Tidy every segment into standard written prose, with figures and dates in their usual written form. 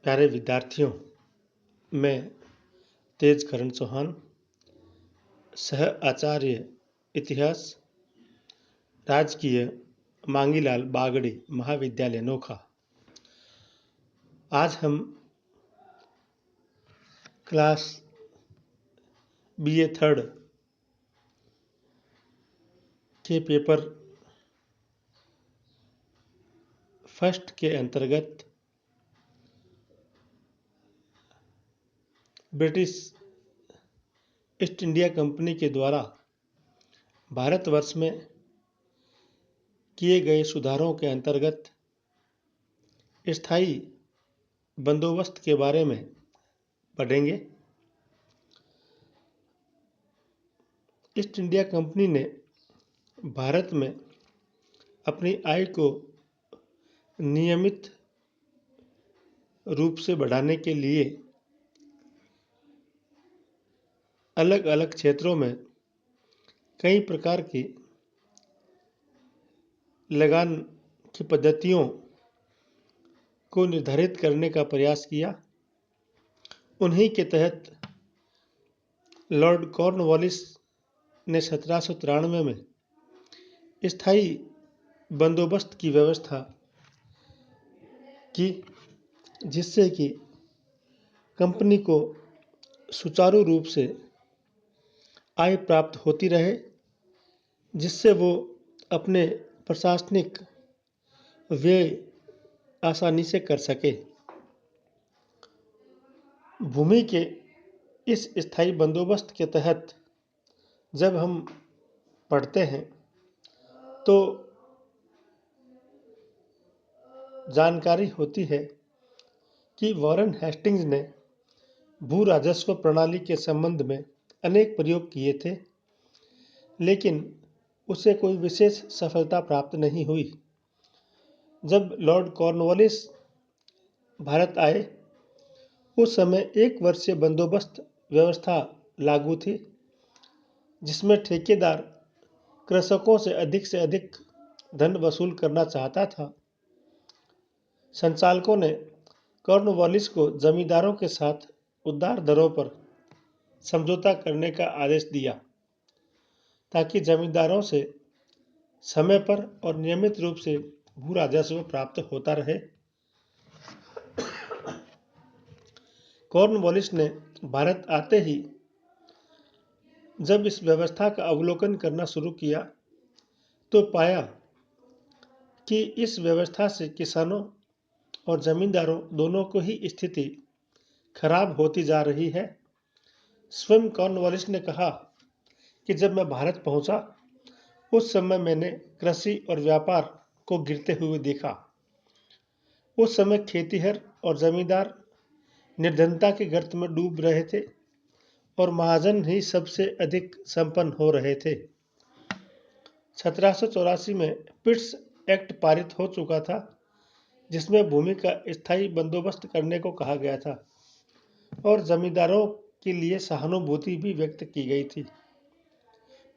प्यारे विद्यार्थियों, मैं तेजकरण चौहान, सह आचार्य इतिहास, राजकीय मांगीलाल बागड़ी महाविद्यालय नोखा। आज हम क्लास BA थर्ड के पेपर फर्स्ट के अंतर्गत ब्रिटिश ईस्ट इंडिया कंपनी के द्वारा भारतवर्ष में किए गए सुधारों के अंतर्गत स्थायी बंदोबस्त के बारे में पढ़ेंगे। ईस्ट इंडिया कंपनी ने भारत में अपनी आय को नियमित रूप से बढ़ाने के लिए अलग अलग क्षेत्रों में कई प्रकार की लगान की पद्धतियों को निर्धारित करने का प्रयास किया। उन्हीं के तहत लॉर्ड कॉर्नवालिस ने 1793 में स्थायी बंदोबस्त की व्यवस्था की, जिससे कि कंपनी को सुचारू रूप से आय प्राप्त होती रहे, जिससे वो अपने प्रशासनिक व्यय आसानी से कर सके। भूमि के इस स्थायी बंदोबस्त के तहत जब हम पढ़ते हैं तो जानकारी होती है कि वॉरेन हेस्टिंग्स ने भू राजस्व प्रणाली के संबंध में अनेक प्रयोग किए थे, लेकिन उसे कोई विशेष सफलता प्राप्त नहीं हुई। जब लॉर्ड कॉर्नवालिस भारत आए, उस समय 1 वर्षीय बंदोबस्त व्यवस्था लागू थी, जिसमें ठेकेदार कृषकों से अधिक धन वसूल करना चाहता था। संचालकों ने कॉर्नवालिस को जमींदारों के साथ उदार दरों पर समझौता करने का आदेश दिया, ताकि जमींदारों से समय पर और नियमित रूप से भू राजस्व प्राप्त होता रहे। कॉर्नवालिस ने भारत आते ही जब इस व्यवस्था का अवलोकन करना शुरू किया तो पाया कि इस व्यवस्था से किसानों और जमींदारों दोनों को ही स्थिति खराब होती जा रही है। स्वयं कॉर्नवालिस ने कहा कि जब मैं भारत पहुंचा, उस समय मैंने कृषि और व्यापार को गिरते हुए देखा। उस समय खेतीहर और जमींदार निर्धनता के गर्त में डूब रहे थे और महाजन ही सबसे अधिक संपन्न हो रहे थे। 1784 में पिट्स एक्ट पारित हो चुका था, जिसमें भूमि का स्थायी बंदोबस्त करने को कहा गया था और जमींदारों के लिए सहानुभूति भी व्यक्त की गई थी,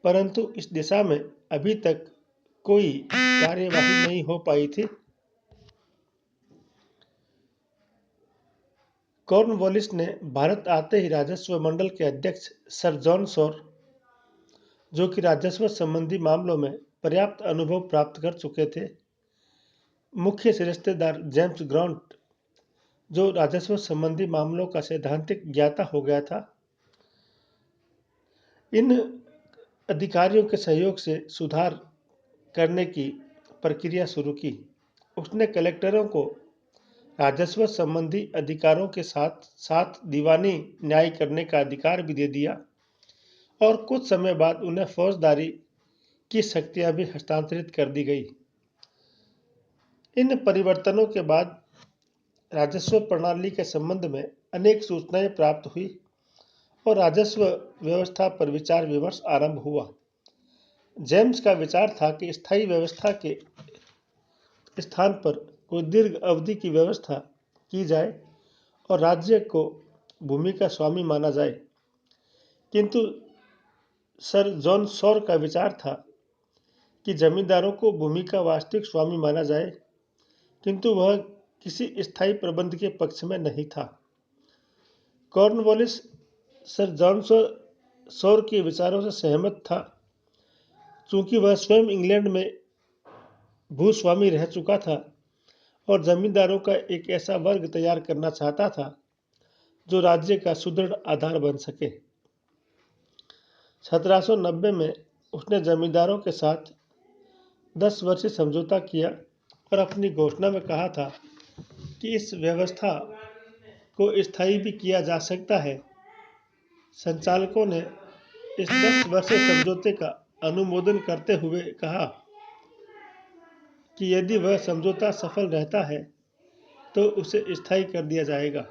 परंतु इस दिशा में अभी तक कोई कार्यवाही नहीं हो पाई थी। कॉर्नवालिस ने भारत आते ही राजस्व मंडल के अध्यक्ष सर जॉन शॉर, जो कि राजस्व संबंधी मामलों में पर्याप्त अनुभव प्राप्त कर चुके थे, मुख्य रिश्तेदार जेम्स ग्रांट, जो राजस्व संबंधी मामलों का सैद्धांतिक ज्ञाता हो गया था, इन अधिकारियों के सहयोग से सुधार करने की प्रक्रिया शुरू की। उसने कलेक्टरों को राजस्व संबंधी अधिकारों के साथ साथ दीवानी न्याय करने का अधिकार भी दे दिया और कुछ समय बाद उन्हें फौजदारी की शक्तियां भी हस्तांतरित कर दी गई। इन परिवर्तनों के बाद राजस्व प्रणाली के संबंध में अनेक सूचनाएं प्राप्त हुई और राजस्व व्यवस्था पर विचार विमर्श आरंभ हुआ। जेम्स का विचार था कि स्थायी व्यवस्था के स्थान पर कोई दीर्घ अवधि की व्यवस्था की जाए और राज्य को भूमि का स्वामी माना जाए, किंतु सर जॉन शॉर का विचार था कि जमींदारों को भूमि का वास्तविक स्वामी माना जाए, किंतु वह किसी स्थायी प्रबंध के पक्ष में नहीं था। कॉर्नवालिस सर जॉन शॉर के विचारों से सहमत था। चूंकि वह स्वयं इंग्लैंड में भूस्वामी रह चुका था और जमींदारों का एक ऐसा वर्ग तैयार करना चाहता था जो राज्य का सुदृढ़ आधार बन सके। 1790 में उसने जमींदारों के साथ 10 वर्षीय समझौता किया और अपनी घोषणा में कहा था कि इस व्यवस्था को स्थायी भी किया जा सकता है। संचालकों ने इस 10 वर्षीय समझौते का अनुमोदन करते हुए कहा कि यदि वह समझौता सफल रहता है तो उसे स्थायी कर दिया जाएगा।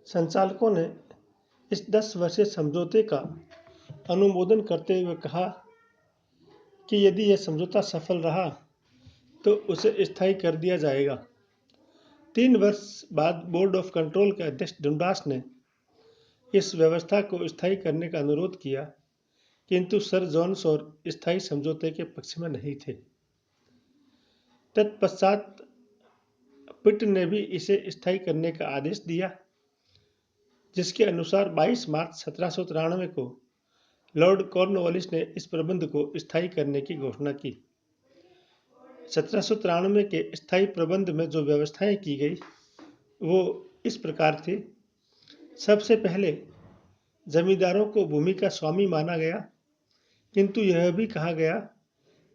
संचालकों ने इस 10 वर्षीय समझौते का अनुमोदन करते हुए कहा कि यदि यह समझौता सफल रहा तो उसे स्थायी कर दिया जाएगा। 3 वर्ष बाद बोर्ड ऑफ कंट्रोल के अध्यक्ष डुंडास ने इस व्यवस्था को स्थायी करने का अनुरोध किया, किंतु सर जॉन शॉर स्थायी समझौते के पक्ष में नहीं थे। तत्पश्चात पिट ने भी इसे स्थायी करने का आदेश दिया, जिसके अनुसार 22 मार्च 1793 को लॉर्ड कॉर्नवालिस ने इस प्रबंध को स्थायी करने की घोषणा की। 1793 के स्थायी प्रबंध में जो व्यवस्थाएं की गई वो इस प्रकार थी। सबसे पहले जमींदारों को भूमि का स्वामी माना गया, किंतु यह भी कहा गया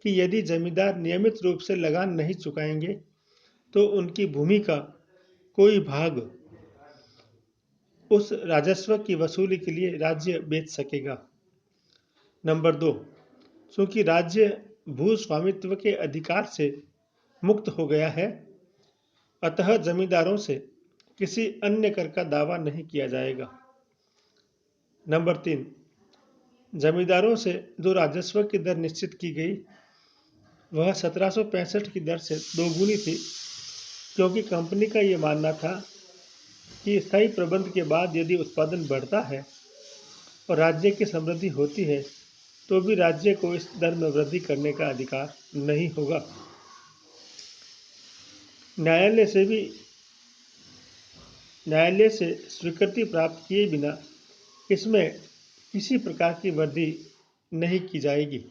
कि यदि जमींदार नियमित रूप से लगान नहीं चुकाएंगे तो उनकी भूमि का कोई भाग उस राजस्व की वसूली के लिए राज्य बेच सकेगा। नंबर 2, चूंकि राज्य भूस्वामित्व के अधिकार से मुक्त हो गया है, अतः जमींदारों से किसी अन्य कर का दावा नहीं किया जाएगा। नंबर 3, जमींदारों से जो राजस्व की दर निश्चित की गई वह 1765 की दर से दोगुनी थी, क्योंकि कंपनी का ये मानना था कि स्थायी प्रबंध के बाद यदि उत्पादन बढ़ता है और राज्य की समृद्धि होती है तो भी राज्य को इस दर में वृद्धि करने का अधिकार नहीं होगा। न्यायालय से स्वीकृति प्राप्त किए बिना इसमें किसी प्रकार की वृद्धि नहीं की जाएगी।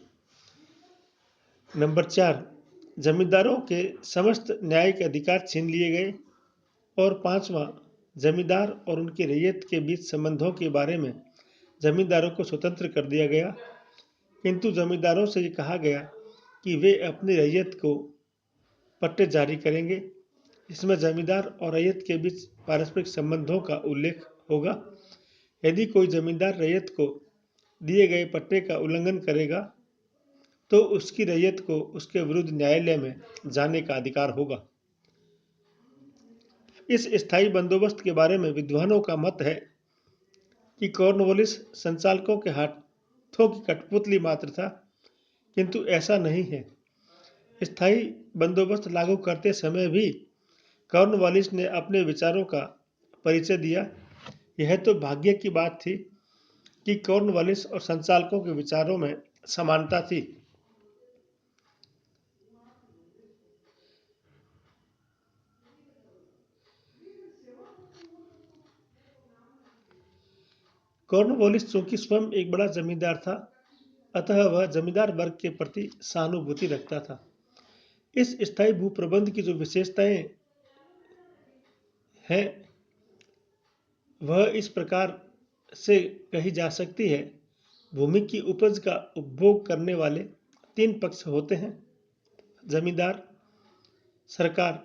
नंबर 4, जमींदारों के समस्त न्यायिक अधिकार छीन लिए गए। और 5वां, जमींदार और उनकी रैयत के बीच संबंधों के बारे में जमींदारों को स्वतंत्र कर दिया गया, किंतु जमींदारों से ये कहा गया कि वे अपनी रैयत को पट्टे जारी करेंगे। इसमें जमींदार और रैयत के बीच पारस्परिक संबंधों का उल्लेख होगा। यदि कोई जमींदार रैयत को दिए गए पट्टे का उल्लंघन करेगा तो उसकी रैयत को उसके विरुद्ध न्यायालय में जाने का अधिकार होगा। इस स्थायी बंदोबस्त के बारे में विद्वानों का मत है कि कॉर्नवालिस संचालकों के हाथों की कठपुतली मात्र था, किंतु ऐसा नहीं है। स्थायी बंदोबस्त लागू करते समय भी कॉर्नवालिस ने अपने विचारों का परिचय दिया। यह तो भाग्य की बात थी कि कॉर्नवालिस और संचालकों के विचारों में समानता थी। कॉर्नवालिस चूंकि स्वयं एक बड़ा जमींदार था, अतः वह जमींदार वर्ग के प्रति सहानुभूति रखता था। इस स्थायी भूप्रबंध की जो विशेषताएं हैं वह इस प्रकार से कही जा सकती है। भूमि की उपज का उपभोग करने वाले 3 पक्ष होते हैं: जमींदार, सरकार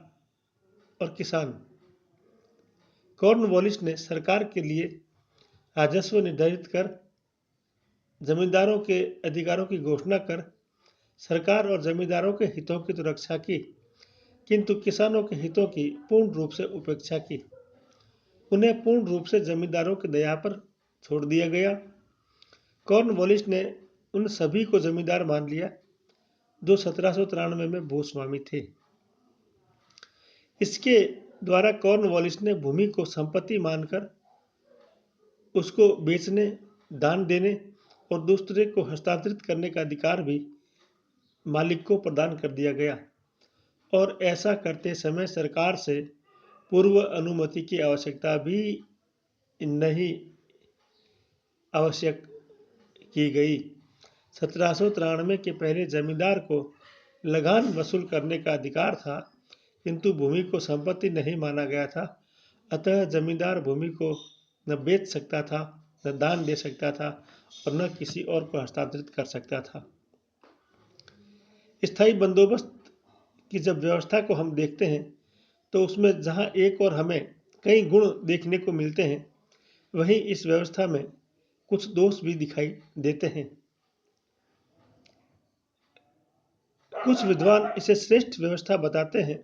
और किसान। कॉर्नवालिस ने सरकार के लिए राजस्व निर्धारित कर, जमींदारों के अधिकारों की घोषणा कर, सरकार और जमींदारों के हितों की तो रक्षा की, किंतु किसानों के हितों की पूर्ण रूप से उपेक्षा की। उन्हें पूर्ण रूप से जमींदारों की दया पर छोड़ दिया गया। कॉर्नवालिस ने उन सभी को जमींदार मान लिया जो 1793 में भूस्वामी थे। इसके द्वारा कॉर्नवालिस ने भूमि को संपत्ति मानकर उसको बेचने, दान देने और दूसरे को हस्तांतरित करने का अधिकार भी मालिक को प्रदान कर दिया गया और ऐसा करते समय सरकार से पूर्व अनुमति की आवश्यकता भी नहीं आवश्यक की गई। 1793 के पहले जमींदार को लगान वसूल करने का अधिकार था, किंतु भूमि को संपत्ति नहीं माना गया था। अतः जमींदार भूमि को न बेच सकता था, न दान दे सकता था और न किसी और को हस्तांतरित कर सकता था। स्थायी बंदोबस्त की जब व्यवस्था को हम देखते हैं तो उसमें जहां एक और हमें कई गुण देखने को मिलते हैं, वहीं इस व्यवस्था में कुछ दोष भी दिखाई देते हैं। कुछ विद्वान इसे श्रेष्ठ व्यवस्था बताते हैं,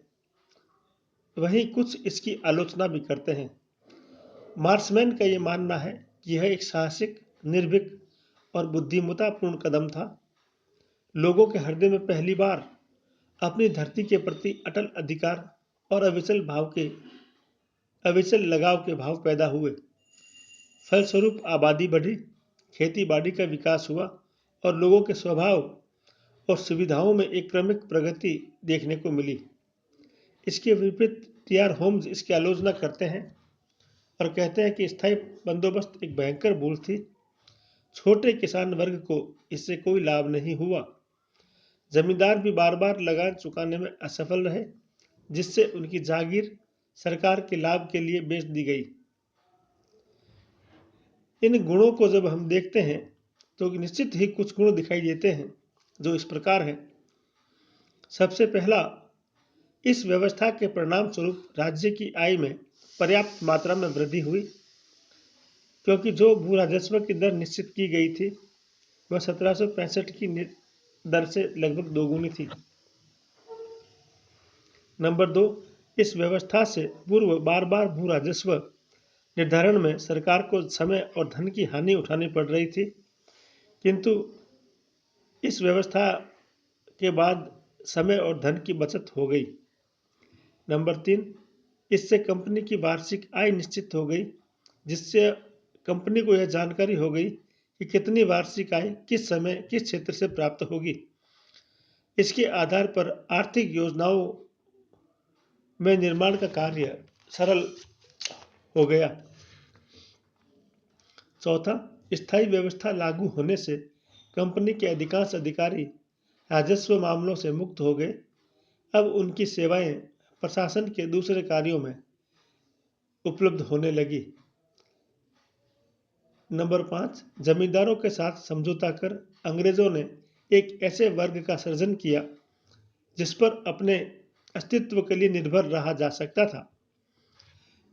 वहीं कुछ इसकी आलोचना भी करते हैं। मार्समैन का यह मानना है कि यह एक साहसिक, निर्भीक और बुद्धिमत्तापूर्ण कदम था। लोगों के हृदय में पहली बार अपनी धरती के प्रति अटल अधिकार और अविचल लगाव के भाव पैदा हुए। फलस्वरूप आबादी बढ़ी, खेती बाड़ी का विकास हुआ और लोगों के स्वभाव और सुविधाओं में एक क्रमिक प्रगति देखने को मिली। इसके विपरीत टी.आर. होम्स इसकी आलोचना करते हैं और कहते हैं कि स्थायी बंदोबस्त एक भयंकर भूल थी। छोटे किसान वर्ग को इससे कोई लाभ नहीं हुआ। जमींदार भी बार बार लगान चुकाने में असफल रहे, जिससे उनकी जागीर सरकार के लाभ के लिए बेच दी गई। इन गुणों को जब हम देखते हैं तो निश्चित ही कुछ गुण दिखाई देते हैं जो इस प्रकार हैं। सबसे पहला, इस व्यवस्था के परिणाम स्वरूप राज्य की आय में पर्याप्त मात्रा में वृद्धि हुई, क्योंकि जो भू राजस्व की दर निश्चित की गई थी वह 1765 की दर से लगभग दोगुनी थी। नंबर 2, इस व्यवस्था से पूर्व बार बार भू राजस्व निर्धारण में सरकार को समय और धन की हानि उठानी पड़ रही थी, किंतु इस व्यवस्था के बाद समय और धन की बचत हो गई। नंबर 3, इससे कंपनी की वार्षिक आय निश्चित हो गई, जिससे कंपनी को यह जानकारी हो गई कि कितनी वार्षिक आय किस समय किस क्षेत्र से प्राप्त होगी। इसके आधार पर आर्थिक योजनाओं में निर्माण का कार्य सरल हो गया। चौथा, स्थायी व्यवस्था लागू होने से कंपनी के अधिकांश अधिकारी राजस्व मामलों से मुक्त हो गए। अब उनकी सेवाएं प्रशासन के दूसरे कार्यों में उपलब्ध होने लगी। नंबर 5, जमींदारों के साथ समझौता कर अंग्रेजों ने एक ऐसे वर्ग का सृजन किया जिस पर अपने अस्तित्व के लिए निर्भर रहा जा सकता था।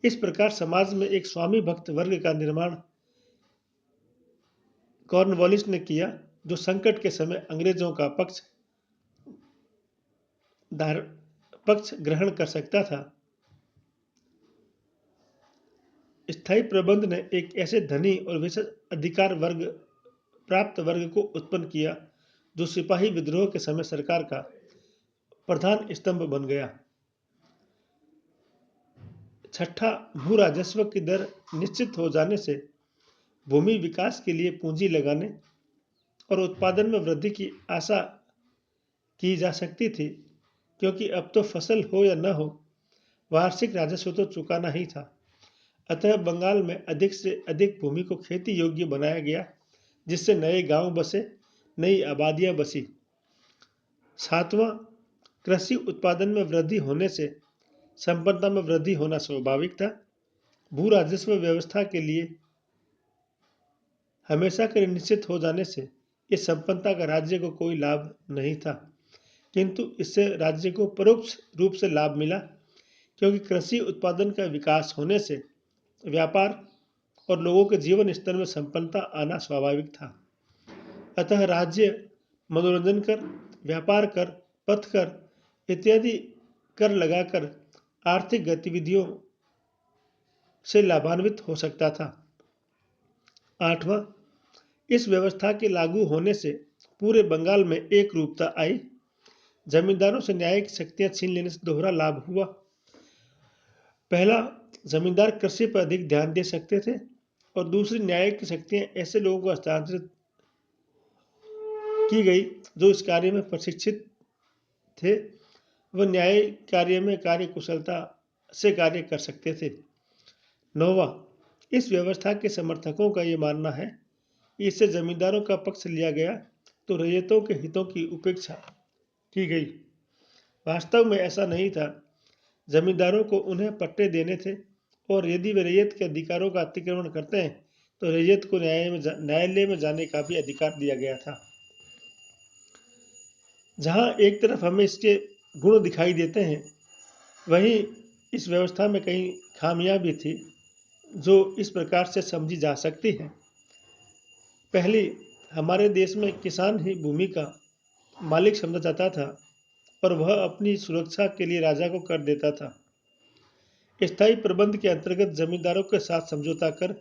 इस प्रकार समाज में एक स्वामी भक्त वर्ग का निर्माण कॉर्नवालिस ने किया, जो संकट के समय अंग्रेजों का पक्ष ग्रहण कर सकता था। स्थायी प्रबंध ने एक ऐसे धनी और विशेष अधिकार वर्ग प्राप्त वर्ग को उत्पन्न किया जो सिपाही विद्रोह के समय सरकार का प्रधान स्तंभ बन गया। छठा, भू राजस्व की दर निश्चित हो जाने से भूमि विकास के लिए पूंजी लगाने और उत्पादन में वृद्धि की आशा की जा सकती थी, क्योंकि अब तो फसल हो या न हो, वार्षिक राजस्व तो चुकाना ही था। अतः बंगाल में अधिक से अधिक भूमि को खेती योग्य बनाया गया, जिससे नए गांव बसे, नई आबादियां बसी। सातवां, कृषि उत्पादन में वृद्धि होने से संपन्नता में वृद्धि होना स्वाभाविक था। भू राजस्व व्यवस्था के लिए हमेशा के निश्चित हो जाने से इस संपन्नता का राज्य को कोई लाभ नहीं था, किंतु इससे राज्य को परोक्ष रूप से लाभ मिला, क्योंकि कृषि उत्पादन का विकास होने से व्यापार और लोगों के जीवन स्तर में संपन्नता आना स्वाभाविक था। अतः राज्य मनोरंजन कर, व्यापार कर, पथ कर इत्यादि कर लगाकर आर्थिक गतिविधियों से लाभान्वित हो सकता था। आठवां, इस व्यवस्था के लागू होने से पूरे बंगाल में एक रूपता आई। जमींदारों से न्यायिक शक्तियां छीन लेने से दोहरा लाभ हुआ। पहला, जमींदार कृषि पर अधिक ध्यान दे सकते थे और दूसरी न्यायिक शक्तियां ऐसे लोगों को हस्तांतरित की गई जो इस कार्य में प्रशिक्षित थे। वह न्यायिक कार्य में कार्य कुशलता से कार्य कर सकते थे। 9वां, इस व्यवस्था के समर्थकों का यह मानना है कि इससे जमींदारों का पक्ष लिया गया तो रैयतों के हितों की उपेक्षा की गई। वास्तव में ऐसा नहीं था। जमींदारों को उन्हें पट्टे देने थे और यदि वे रैयत के अधिकारों का अतिक्रमण करते हैं तो रैयत को न्यायालय में जाने का भी अधिकार दिया गया था। जहां एक तरफ हमें इसके गुण दिखाई देते हैं, वहीं इस व्यवस्था में कई खामियां भी थी जो इस प्रकार से समझी जा सकती हैं। पहली, हमारे देश में किसान ही भूमि का मालिक समझा जाता था और वह अपनी सुरक्षा के लिए राजा को कर देता था। स्थायी प्रबंध के अंतर्गत जमींदारों के साथ समझौता कर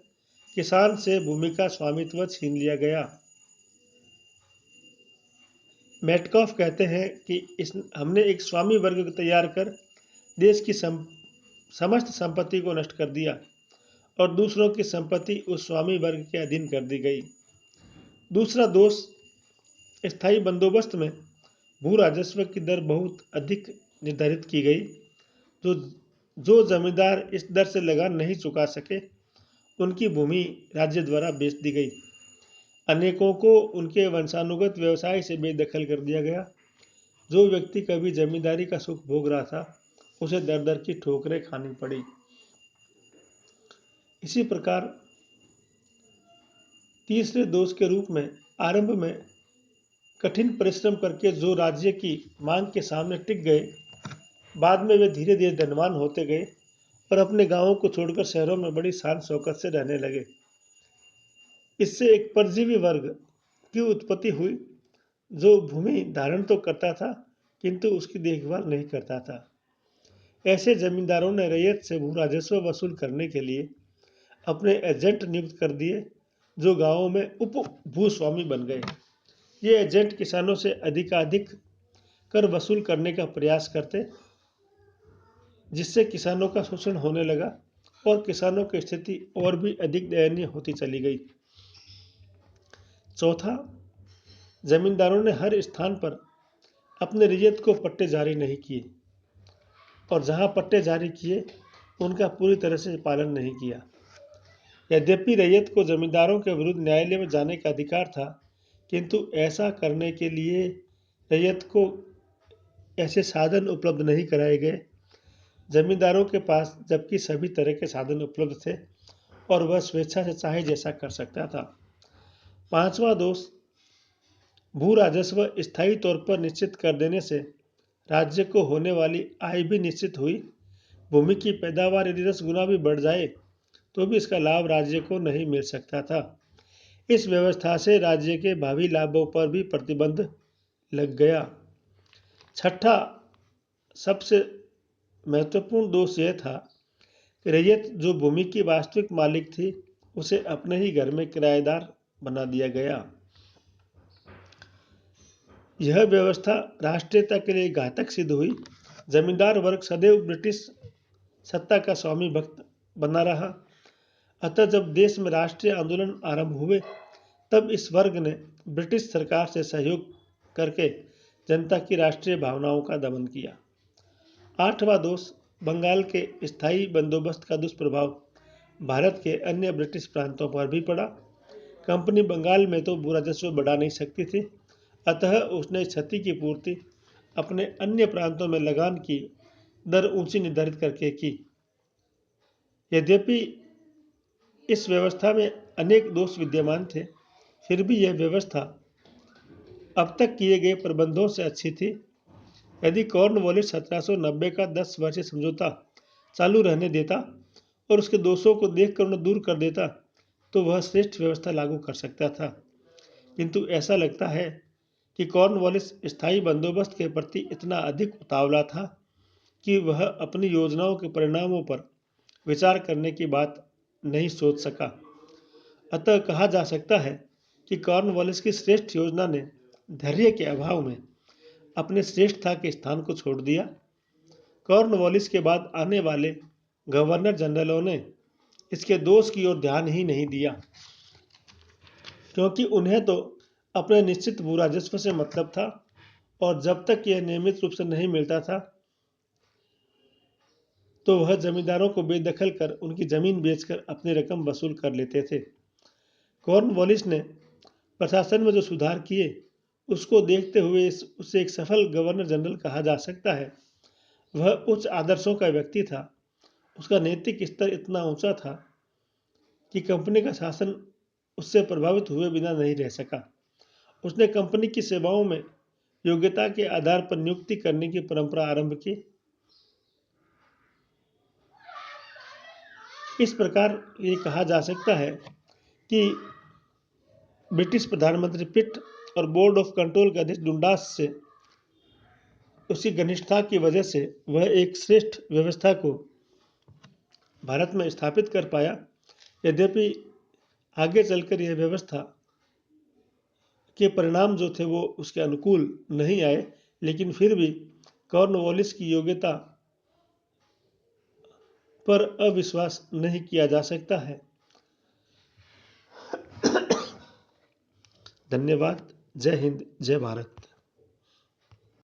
किसान से भूमि का स्वामित्व छीन लिया गया। मेटकॉफ कहते हैं कि हमने एक स्वामी वर्ग तैयार कर देश की समस्त संपत्ति को नष्ट कर दिया और दूसरों की संपत्ति उस स्वामी वर्ग के अधीन कर दी गई। दूसरा दोष, स्थायी बंदोबस्त में भू राजस्व की दर बहुत अधिक निर्धारित की गई। जो जमींदार इस दर से लगान नहीं चुका सके, उनकी भूमि राज्य द्वारा बेच दी गई। अनेकों को उनके वंशानुगत व्यवसाय से बेदखल कर दिया गया। जो व्यक्ति कभी जमींदारी का सुख भोग रहा था, उसे दर दर की ठोकरें खानी पड़ी। इसी प्रकार तीसरे दोष के रूप में आरंभ में कठिन परिश्रम करके जो राज्य की मांग के सामने टिक गए, बाद में वे धीरे धीरे धनवान होते गए और अपने गांवों को छोड़कर शहरों में बड़ी शान शौकत से रहने लगे। इससे एक परजीवी वर्ग की उत्पत्ति हुई जो भूमि धारण तो करता था किंतु उसकी देखभाल नहीं करता था। ऐसे जमींदारों ने रैयत से भू राजस्व वसूल करने के लिए अपने एजेंट नियुक्त कर दिए जो गांवों में उप भूस्वामी बन गए। ये एजेंट किसानों से अधिकाधिक कर वसूल करने का प्रयास करते, जिससे किसानों का शोषण होने लगा और किसानों की स्थिति और भी अधिक दयनीय होती चली गई। चौथा, जमींदारों ने हर स्थान पर अपने रैयत को पट्टे जारी नहीं किए और जहां पट्टे जारी किए उनका पूरी तरह से पालन नहीं किया। यद्यपि रैयत को जमींदारों के विरुद्ध न्यायालय में जाने का अधिकार था, किंतु ऐसा करने के लिए रैयत को ऐसे साधन उपलब्ध नहीं कराए गए। जमींदारों के पास जबकि सभी तरह के साधन उपलब्ध थे और वह स्वेच्छा से चाहे जैसा कर सकता था। पांचवा दोष, भू राजस्व स्थायी तौर पर निश्चित कर देने से राज्य को होने वाली आय भी निश्चित हुई। भूमि की पैदावार यदि 10 गुना भी बढ़ जाए तो भी इसका लाभ राज्य को नहीं मिल सकता था। इस व्यवस्था से राज्य के भावी लाभों पर भी प्रतिबंध लग गया। छठा सबसे महत्वपूर्ण दोष यह था कि रैयत जो भूमि की वास्तविक मालिक थी, उसे अपने ही घर में किराएदार बना दिया गया। यह व्यवस्था राष्ट्रीयता के लिए घातक सिद्ध हुई। जमींदार वर्ग सदैव ब्रिटिश सत्ता का स्वामी भक्त बना रहा। अतः जब देश में राष्ट्रीय आंदोलन आरंभ हुए, तब इस वर्ग ने ब्रिटिश सरकार से सहयोग करके जनता की राष्ट्रीय भावनाओं का दमन किया। आठवां दोष, बंगाल के स्थायी बंदोबस्त का दुष्प्रभाव भारत के अन्य ब्रिटिश प्रांतों पर भी पड़ा। कंपनी बंगाल में तो भू राजस्व बढ़ा नहीं सकती थी, अतः उसने क्षति की पूर्ति अपने अन्य प्रांतों में लगान की दर ऊंची निर्धारित करके की। यद्यपि इस व्यवस्था में अनेक दोष विद्यमान थे, फिर भी यह व्यवस्था अब तक किए गए प्रबंधों से अच्छी थी। यदि कॉर्नवालिस 1790 का 10 वर्षीय समझौता चालू रहने देता और उसके दोषों को देखकर उन्हें दूर कर देता, तो वह श्रेष्ठ व्यवस्था लागू कर सकता था। किंतु ऐसा लगता है कि कॉर्नवालिस स्थायी बंदोबस्त के प्रति इतना अधिक उतावला था कि वह अपनी योजनाओं के परिणामों पर विचार करने की बात नहीं सोच सका। अतः कहा जा सकता है कि कॉर्नवालिस की श्रेष्ठ योजना ने धैर्य के अभाव में अपने श्रेष्ठता के स्थान को छोड़ दिया। कॉर्नवालिस के बाद आने वाले गवर्नर जनरलों ने इसके दोष की ओर ध्यान ही नहीं दिया, क्योंकि उन्हें तो अपने निश्चित भू राजस्व से मतलब था, और जब तक यह नियमित रूप से नहीं मिलता था तो वह जमींदारों को बेदखल कर उनकी जमीन बेचकर अपनी रकम वसूल कर लेते थे। कॉर्नवालिस ने प्रशासन में जो सुधार किए, उसको देखते हुए उसे एक सफल गवर्नर जनरल कहा जा सकता है। वह उच्च आदर्शों का व्यक्ति था। उसका नैतिक स्तर इतना ऊंचा था कि कंपनी का शासन उससे प्रभावित हुए बिना नहीं रह सका। उसने कंपनी की सेवाओं में योग्यता के आधार पर नियुक्ति करने की परंपरा आरंभ की। इस प्रकार ये कहा जा सकता है कि ब्रिटिश प्रधानमंत्री पिट और बोर्ड ऑफ कंट्रोल के अध्यक्ष डुंडास से उसकी घनिष्ठता की वजह से वह एक श्रेष्ठ व्यवस्था को भारत में स्थापित कर पाया। यद्यपि आगे चलकर यह व्यवस्था के परिणाम जो थे वो उसके अनुकूल नहीं आए, लेकिन फिर भी कॉर्नवालिस की योग्यता पर अविश्वास नहीं किया जा सकता है। धन्यवाद। जय हिंद, जय भारत।